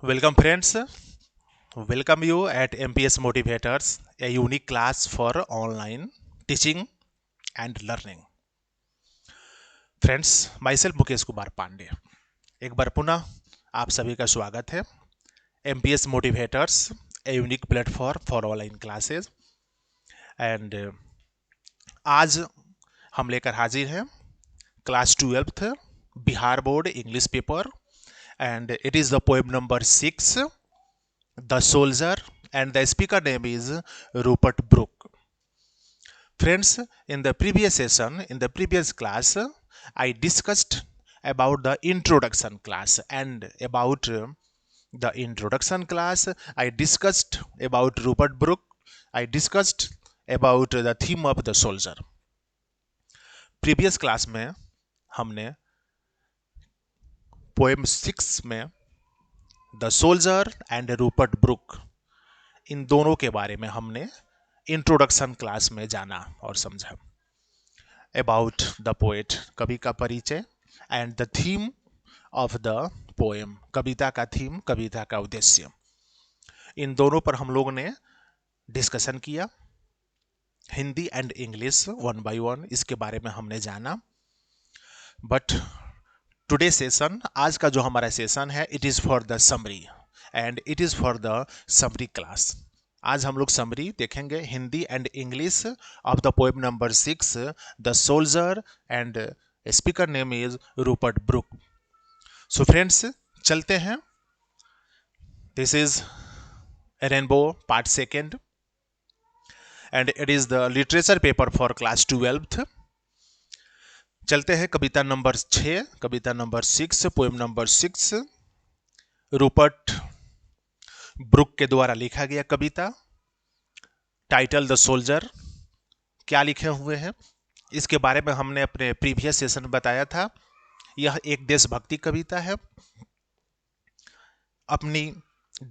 Welcome, friends. Welcome you at MPS Motivators, a unique class for online teaching and learning. Friends, myself Mukesh Kumar Pandey एक बार पुनः आप सभी का स्वागत है MPS Motivators, a unique platform for online classes. And आज हम लेकर हाजिर हैं class 12th Bihar board English paper and it is the poem number 6 The Soldier, and the speaker name is Rupert Brooke. Friends, in the previous session, in the previous class, I discussed about the introduction class, and about the introduction class, I discussed about Rupert Brooke. I discussed about the theme of the soldier. Previous class में हमने poem 6 में the soldier and Rupert Brooke इन दोनों के बारे में हमने introduction class में जाना और समझा अबाउट द पोएट, कवि का परिचय, and the theme of the poem, कविता का थीम, कविता का उद्देश्य। इन दोनों पर हम लोगों ने डिस्कशन किया। Hindi and English one by one इसके बारे में हमने जाना। बट टुडे सेशन, आज का जो हमारा सेशन है, it is for the summary and it is for the summary class. आज हम लोग समरी देखेंगे Hindi and English of the poem number 6 the soldier and speaker name is Rupert Brooke. So friends, चलते हैं। This is rainbow part second and it is the literature paper for class 12th। चलते हैं कविता नंबर 6, कविता नंबर 6, poem number 6, Rupert Brooke के द्वारा लिखा गया कविता। Title the soldier. क्या लिखे हुए हैं इसके बारे में हमने अपने प्रीवियस सेशन में बताया था। यह एक देशभक्ति कविता है। अपनी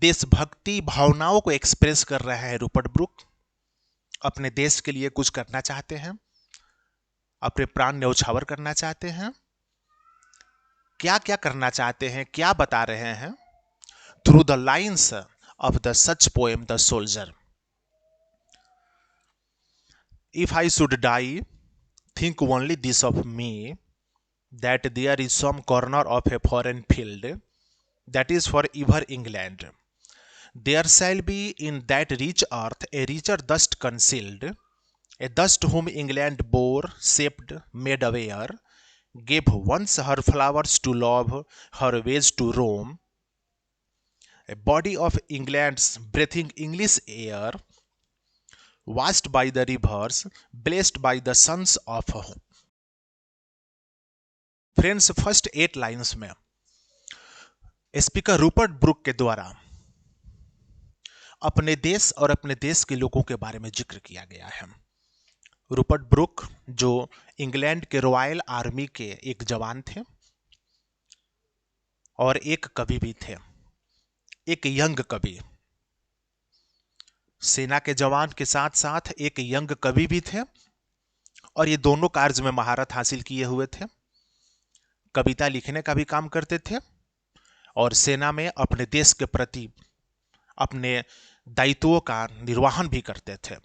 देशभक्ति भावनाओं को एक्सप्रेस कर रहा है रूपर्ट ब्रुक। अपने देश के लिए कुछ करना चाहते हैं, अपने प्राण न्यौछावर करना चाहते हैं। क्या क्या करना चाहते हैं, क्या बता रहे हैं through the lines of the such poem The Soldier. If I should die, think only this of me, that there is some corner of a foreign field that is for ever England. There shall be in that rich earth a richer dust concealed, a dust whom England bore, shaped, made aware, gave once her flowers to love, her ways to roam, a body of England's breathing English air, washed by the rivers, blessed by the sons of home. Friends, first 8 lines में speaker Rupert Brooke के द्वारा अपने देश और अपने देश के लोगों के बारे में जिक्र किया गया है। रूपर्ट ब्रुक जो इंग्लैंड के रॉयल आर्मी के एक जवान थे और एक कवि भी थे, एक यंग कवि। सेना के जवान के साथ साथ एक यंग कवि भी थे और ये दोनों कार्य में महारत हासिल किए हुए थे। कविता लिखने का भी काम करते थे और सेना में अपने देश के प्रति अपने दायित्वों का निर्वहन भी करते थे।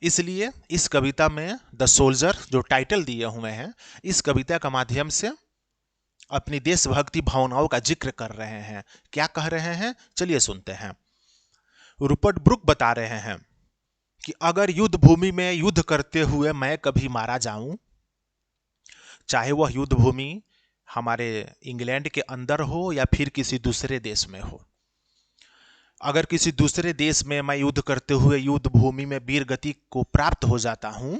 इसलिए इस कविता में द सोल्जर जो टाइटल दिए हुए हैं, इस कविता का माध्यम से अपनी देशभक्ति भावनाओं का जिक्र कर रहे हैं। क्या कह रहे हैं, चलिए सुनते हैं। रूपर्ट ब्रुक बता रहे हैं कि अगर युद्ध भूमि में युद्ध करते हुए मैं कभी मारा जाऊं, चाहे वह युद्ध भूमि हमारे इंग्लैंड के अंदर हो या फिर किसी दूसरे देश में हो, अगर किसी दूसरे देश में मैं युद्ध करते हुए युद्ध भूमि में वीर गति को प्राप्त हो जाता हूं,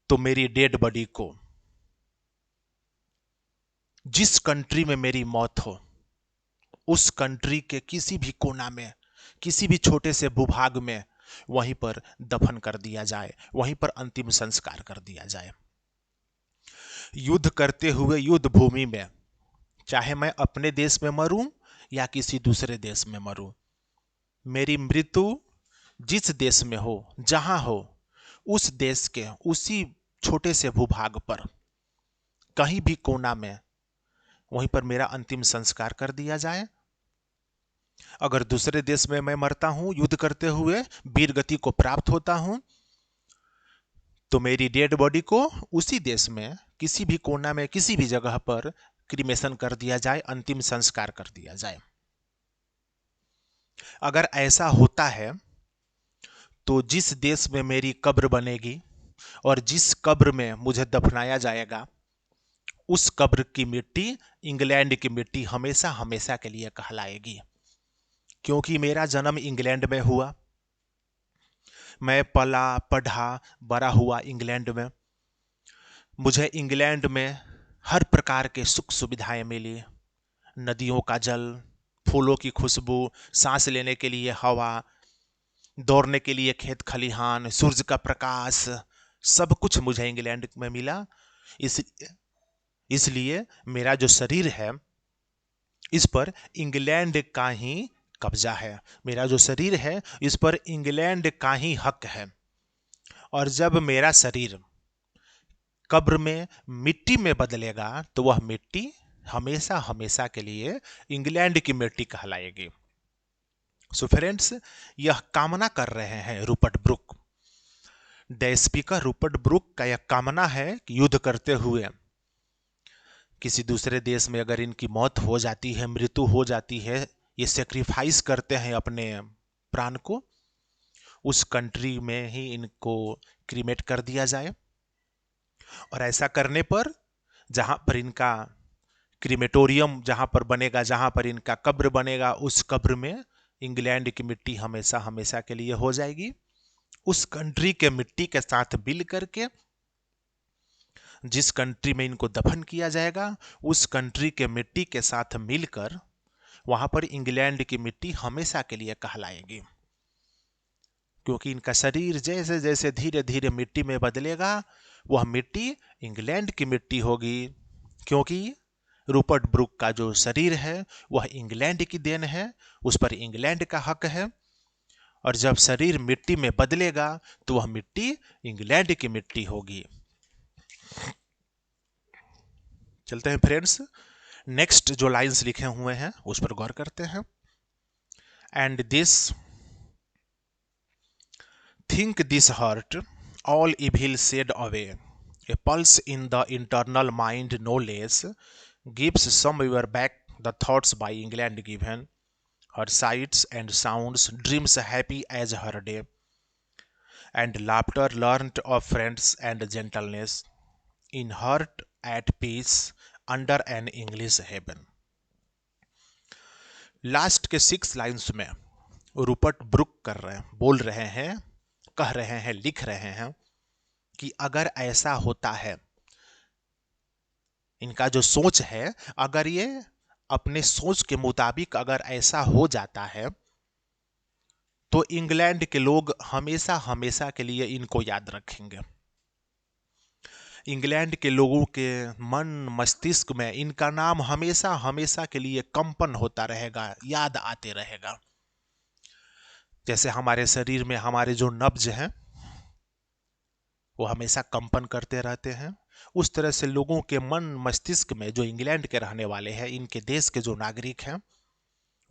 तो मेरी डेड बॉडी को जिस कंट्री में मेरी मौत हो, उस कंट्री के किसी भी कोना में, किसी भी छोटे से भूभाग में वहीं पर दफन कर दिया जाए, वहीं पर अंतिम संस्कार कर दिया जाए। युद्ध करते हुए युद्ध भूमि में, चाहे मैं अपने देश में मरूं या किसी दूसरे देश में मरूं, मेरी मृत्यु जिस देश में हो, जहां हो, उस देश के उसी छोटे से भूभाग पर कहीं भी कोना में वहीं पर मेरा अंतिम संस्कार कर दिया जाए। अगर दूसरे देश में मैं मरता हूं, युद्ध करते हुए वीर गति को प्राप्त होता हूं, तो मेरी डेड बॉडी को उसी देश में किसी भी कोना में किसी भी जगह पर क्रिमेशन कर दिया जाए, अंतिम संस्कार कर दिया जाए। अगर ऐसा होता है तो जिस देश में मेरी कब्र बनेगी और जिस कब्र में मुझे दफनाया जाएगा, उस कब्र की मिट्टी, इंग्लैंड की मिट्टी हमेशा हमेशा के लिए कहलाएगी। क्योंकि मेरा जन्म इंग्लैंड में हुआ, मैं पला पढ़ा बड़ा हुआ इंग्लैंड में, मुझे इंग्लैंड में हर प्रकार के सुख सुविधाएं मिली। नदियों का जल, फूलों की खुशबू, सांस लेने के लिए हवा, दौड़ने के लिए खेत खलिहान, सूरज का प्रकाश, सब कुछ मुझे इंग्लैंड में मिला। इसलिए मेरा जो शरीर है, इस पर इंग्लैंड का ही कब्जा है। मेरा जो शरीर है, इस पर इंग्लैंड का ही हक है। और जब मेरा शरीर कब्र में मिट्टी में बदलेगा, तो वह मिट्टी हमेशा हमेशा के लिए इंग्लैंड की मिट्टी कहलाएगी। सो फ्रेंड्स, यह कामना कर रहे हैं Rupert book. The speaker Rupert book का यह कामना है कि युद्ध करते हुए किसी दूसरे देश में अगर इनकी मौत हो जाती है, मृत्यु हो जाती है, ये सेक्रीफाइस करते हैं अपने प्राण को, उस कंट्री में ही इनको क्रीमेट कर दिया जाए। और ऐसा करने पर जहां पर इनका क्रीमेटोरियम जहां पर बनेगा, जहां पर इनका कब्र बनेगा, उस कब्र में इंग्लैंड की मिट्टी हमेशा हमेशा के लिए हो जाएगी। उस कंट्री के मिट्टी के साथ मिल करके जिस कंट्री में इनको दफन किया जाएगा, उस कंट्री के मिट्टी के साथ मिलकर वहां पर इंग्लैंड की मिट्टी हमेशा के लिए कहलाएगी। क्योंकि इनका शरीर जैसे जैसे धीरे धीरे मिट्टी में बदलेगा, वह मिट्टी इंग्लैंड की मिट्टी होगी। क्योंकि रूपर्ट ब्रुक का जो शरीर है वह इंग्लैंड की देन है, उस पर इंग्लैंड का हक है। और जब शरीर मिट्टी में बदलेगा तो वह मिट्टी इंग्लैंड की मिट्टी होगी। चलते हैं फ्रेंड्स, नेक्स्ट जो लाइंस लिखे हुए हैं उस पर गौर करते हैं। And this think this heart all evil said away, a pulse in the internal mind no less, gives somewhere back the thoughts by England given, her sights and sounds, dreams happy as her day, and laughter learnt of friends and gentleness, in heart at peace under an English heaven। Last के 6 lines में Rupert book बोल रहे हैं, कह रहे हैं, लिख रहे हैं कि अगर ऐसा होता है, इनका जो सोच है, अगर ये अपने सोच के मुताबिक अगर ऐसा हो जाता है, तो इंग्लैंड के लोग हमेशा हमेशा के लिए इनको याद रखेंगे। इंग्लैंड के लोगों के मन मस्तिष्क में इनका नाम हमेशा हमेशा के लिए कंपन होता रहेगा, याद आते रहेगा। जैसे हमारे शरीर में हमारे जो नब्ज हैं वो हमेशा कंपन करते रहते हैं, उस तरह से लोगों के मन मस्तिष्क में जो इंग्लैंड के रहने वाले हैं, इनके देश के जो नागरिक हैं,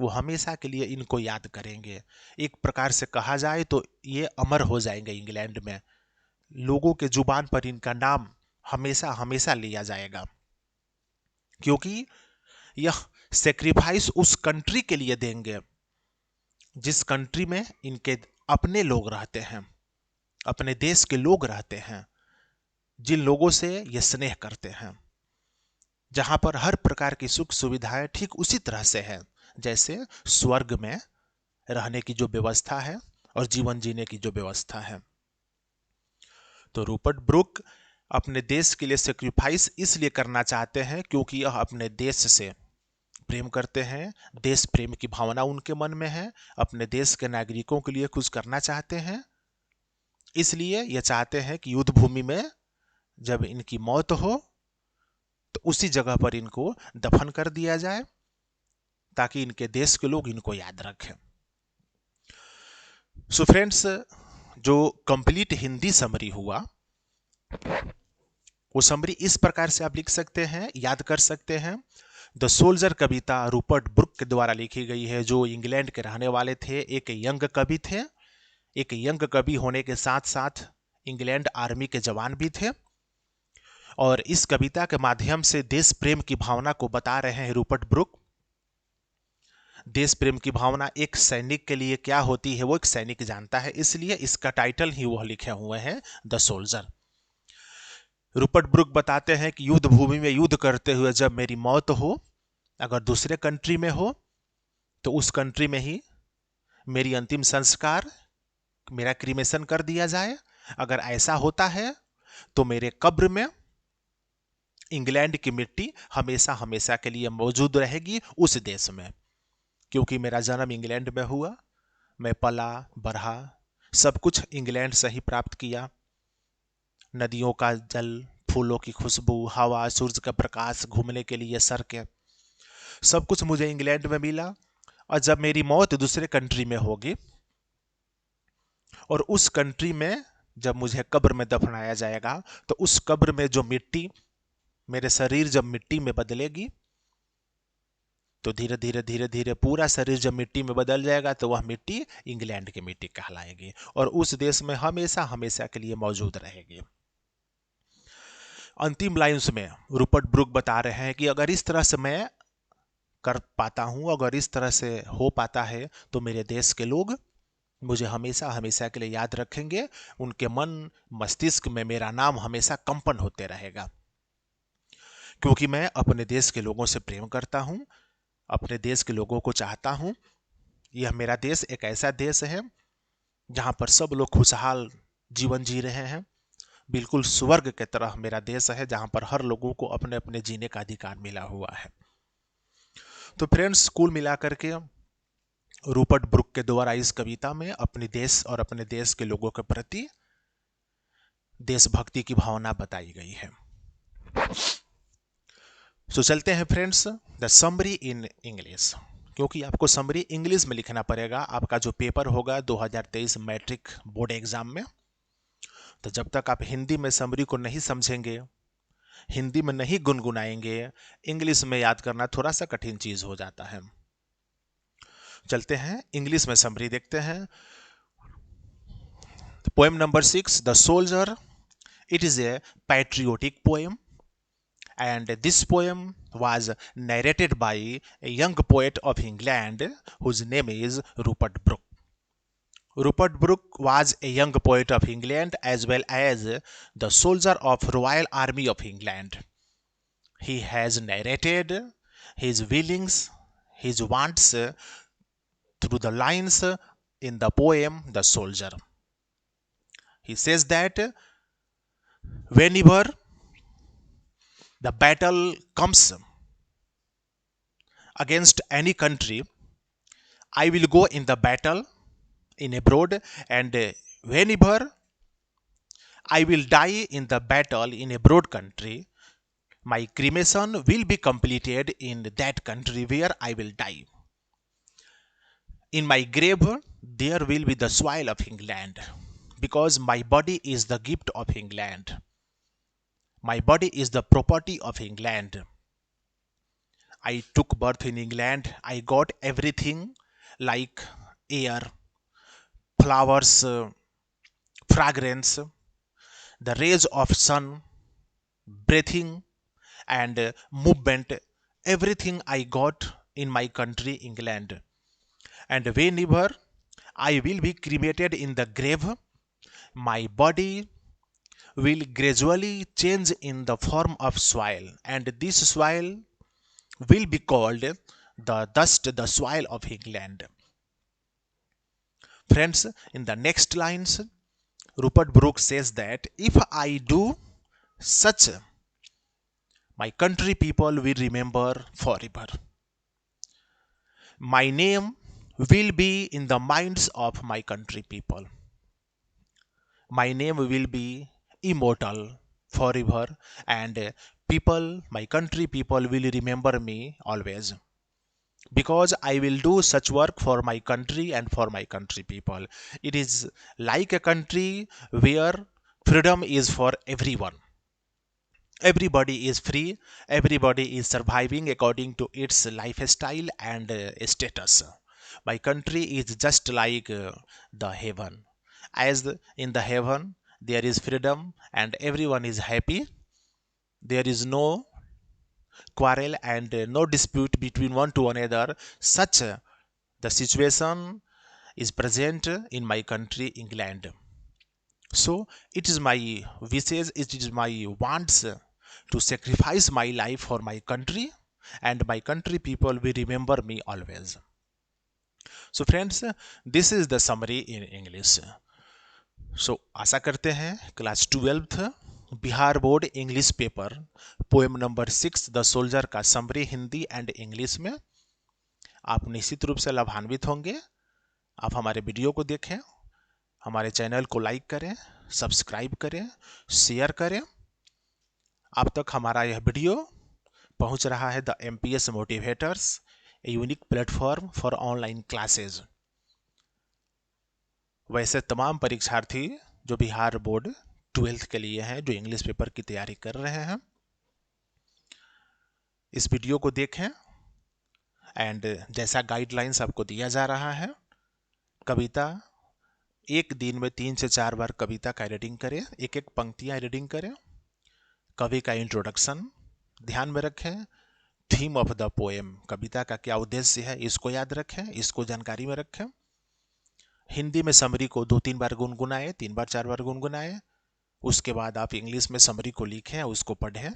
वो हमेशा के लिए इनको याद करेंगे। एक प्रकार से कहा जाए तो ये अमर हो जाएंगे इंग्लैंड में, लोगों के जुबान पर इनका नाम हमेशा हमेशा लिया जाएगा। क्योंकि यह सेक्रीफाइस उस कंट्री के लिए देंगे जिस कंट्री में इनके अपने लोग रहते हैं, अपने देश के लोग रहते हैं, जिन लोगों से ये स्नेह करते हैं, जहां पर हर प्रकार की सुख सुविधाएं ठीक उसी तरह से है जैसे स्वर्ग में रहने की जो व्यवस्था है और जीवन जीने की जो व्यवस्था है। तो रूपर्ट ब्रुक अपने देश के लिए सेक्रीफाइस इसलिए करना चाहते हैं क्योंकि यह अपने देश से प्रेम करते हैं, देश प्रेम की भावना उनके मन में है, अपने देश के नागरिकों के लिए कुछ करना चाहते हैं। इसलिए यह चाहते हैं कि युद्ध भूमि में जब इनकी मौत हो तो उसी जगह पर इनको दफन कर दिया जाए, ताकि इनके देश के लोग इनको याद रखें। सो फ्रेंड्स, जो कंप्लीट हिंदी समरी हुआ, वो समरी इस प्रकार से आप लिख सकते हैं, याद कर सकते हैं। The soldier Kavita Rupert Brooke के द्वारा लिखी गई है, जो इंग्लैंड के रहने वाले थे, एक यंग कवि थे। एक यंग कवि होने के साथ साथ इंग्लैंड आर्मी के जवान भी थे, और इस कविता के माध्यम से देश प्रेम की भावना को बता रहे हैं रूपर्ट ब्रुक। देश प्रेम की भावना एक सैनिक के लिए क्या होती है वो एक सैनिक जानता है, इसलिए इसका टाइटल ही वह लिखे हुए हैं, द सोल्जर। रूपर्ट ब्रुक बताते हैं कि युद्ध भूमि में युद्ध करते हुए जब मेरी मौत हो, अगर दूसरे कंट्री में हो, तो उस कंट्री में ही मेरी अंतिम संस्कार, मेरा क्रीमेशन कर दिया जाए। अगर ऐसा होता है तो मेरे कब्र में इंग्लैंड की मिट्टी हमेशा हमेशा के लिए मौजूद रहेगी उस देश में, क्योंकि मेरा जन्म इंग्लैंड में हुआ, मैं पला बढ़ा, सब कुछ इंग्लैंड से ही प्राप्त किया। नदियों का जल, फूलों की खुशबू, हवा, सूरज का प्रकाश, घूमने के लिए सड़कें, सब कुछ मुझे इंग्लैंड में मिला। और जब मेरी मौत दूसरे कंट्री में होगी और उस कंट्री में जब मुझे कब्र में दफनाया जाएगा, तो उस कब्र में जो मिट्टी, मेरे शरीर जब मिट्टी में बदलेगी, तो धीरे धीरे धीरे धीरे पूरा शरीर जब मिट्टी में बदल जाएगा, तो वह मिट्टी इंग्लैंड की मिट्टी कहलाएगी और उस देश में हमेशा हमेशा के लिए मौजूद रहेगी। अंतिम लाइन्स में रूपर्ट ब्रुक बता रहे हैं कि अगर इस तरह से मैं कर पाता हूं, अगर इस तरह से हो पाता है, तो मेरे देश के लोग मुझे हमेशा हमेशा के लिए याद रखेंगे, उनके मन मस्तिष्क में मेरा नाम हमेशा कंपन होते रहेगा, क्योंकि मैं अपने देश के लोगों से प्रेम करता हूं, अपने देश के लोगों को चाहता हूं। यह मेरा देश एक ऐसा देश है जहां पर सब लोग खुशहाल जीवन जी रहे हैं, बिल्कुल स्वर्ग के तरह मेरा देश है, जहां पर हर लोगों को अपने अपने जीने का अधिकार मिला हुआ है। तो फ्रेंड्स, कुल मिलाकर के रूपर्ट ब्रुक के द्वारा इस कविता में अपने देश और अपने देश के लोगों के प्रति देशभक्ति की भावना बताई गई है। तो चलते हैं friends, the summary in English, क्योंकि आपको समरी इंग्लिश में लिखना पड़ेगा। आपका जो पेपर होगा 2023 मैट्रिक बोर्ड एग्जाम में, तो जब तक आप हिंदी में समरी को नहीं समझेंगे, हिंदी में नहीं गुनगुनाएंगे, इंग्लिश में याद करना थोड़ा सा कठिन चीज हो जाता है। चलते हैं इंग्लिश में समरी देखते हैं। Poem number 6, the soldier. It is a patriotic poem, and this poem was narrated by a young poet of England whose name is Rupert Brooke. Rupert Brooke was a young poet of England as well as the soldier of Royal Army of England. He has narrated his feelings, his wants through the lines in the poem The Soldier. He says that whenever the battle comes against any country, I will go in the battle in abroad, and whenever I will die in the battle in a broad country, my cremation will be completed in that country where I will die. In my grave, there will be the soil of England, because my body is the gift of England. My body is the property of England. I took birth in England. I got everything like air, flowers, fragrance, the rays of sun, breathing, and movement. Everything I got in my country, England. And whenever I will be cremated in the grave, my body will gradually change in the form of soil, and this soil will be called the dust, the soil of England. Friends, in the next lines, Rupert Brooke says that if I do such, my country people will remember forever. My name will be in the minds of my country people. My name will be immortal forever, and people, my country people will remember me always, because I will do such work for my country and for my country people. It is like a country where freedom is for everyone, Everybody is free, everybody is surviving according to its lifestyle and status. My country is just like the heaven. In the heaven there is freedom and everyone is happy. There is no quarrel and no dispute between one to another. Such the situation is present in my country, England. So it is my wishes, it is my wants to sacrifice my life for my country, and my country people will remember me always. So friends, this is the summary in English. So आशा करते हैं class 12th Bihar board English paper poem number 6 the soldier का summary Hindi and English में आप निश्चित रूप से लाभान्वित होंगे। आप हमारे वीडियो को देखें, हमारे चैनल को लाइक करें, सब्सक्राइब करें, शेयर करें। अब तक हमारा यह वीडियो पहुंच रहा है the MPS motivators, a unique platform for online classes. वैसे तमाम परीक्षार्थी जो बिहार बोर्ड 12th के लिए हैं, जो इंग्लिश पेपर की तैयारी कर रहे हैं, इस वीडियो को देखें एंड जैसा गाइडलाइंस आपको दिया जा रहा है, कविता एक दिन में 3 से 4 बार कविता का रीडिंग करें, एक एक पंक्तियां रीडिंग करें। कवि का इंट्रोडक्शन ध्यान में रखें, थीम ऑफ द पोएम, कविता का क्या उद्देश्य है, इसको याद रखें, इसको जानकारी में रखें। हिंदी में समरी को 2-3 बार गुनगुनाएं, 3 बार 4 बार गुनगुनाएं। उसके बाद आप इंग्लिश में समरी को लिखें, उसको पढ़ें।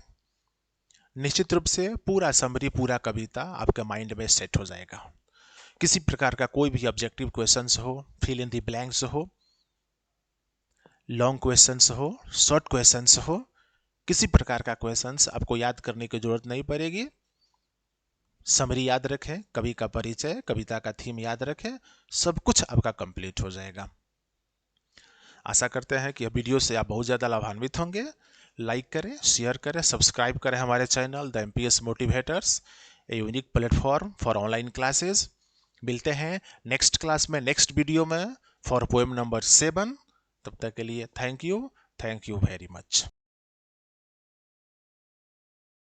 निश्चित रूप से पूरा समरी, पूरा कविता आपके माइंड में सेट हो जाएगा। किसी प्रकार का कोई भी ऑब्जेक्टिव क्वेश्चंस हो, फिल इन द ब्लैंक्स हो, लॉन्ग क्वेश्चंस हो, शॉर्ट क्वेश्चंस हो, किसी प्रकार का क्वेश्चंस आपको याद करने की जरूरत नहीं पड़ेगी। समरी याद रखें, कवि का परिचय, कविता का थीम याद रखें, सब कुछ आपका कंप्लीट हो जाएगा। आशा करते हैं कि यह वीडियो से आप बहुत ज़्यादा लाभान्वित होंगे। लाइक करें, शेयर करें, सब्सक्राइब करें हमारे channel the MPS motivators, a unique platform for online classes. मिलते हैं नेक्स्ट क्लास में, नेक्स्ट वीडियो में फॉर पोएम नंबर 7। तब तक के लिए थैंक यू वेरी मच।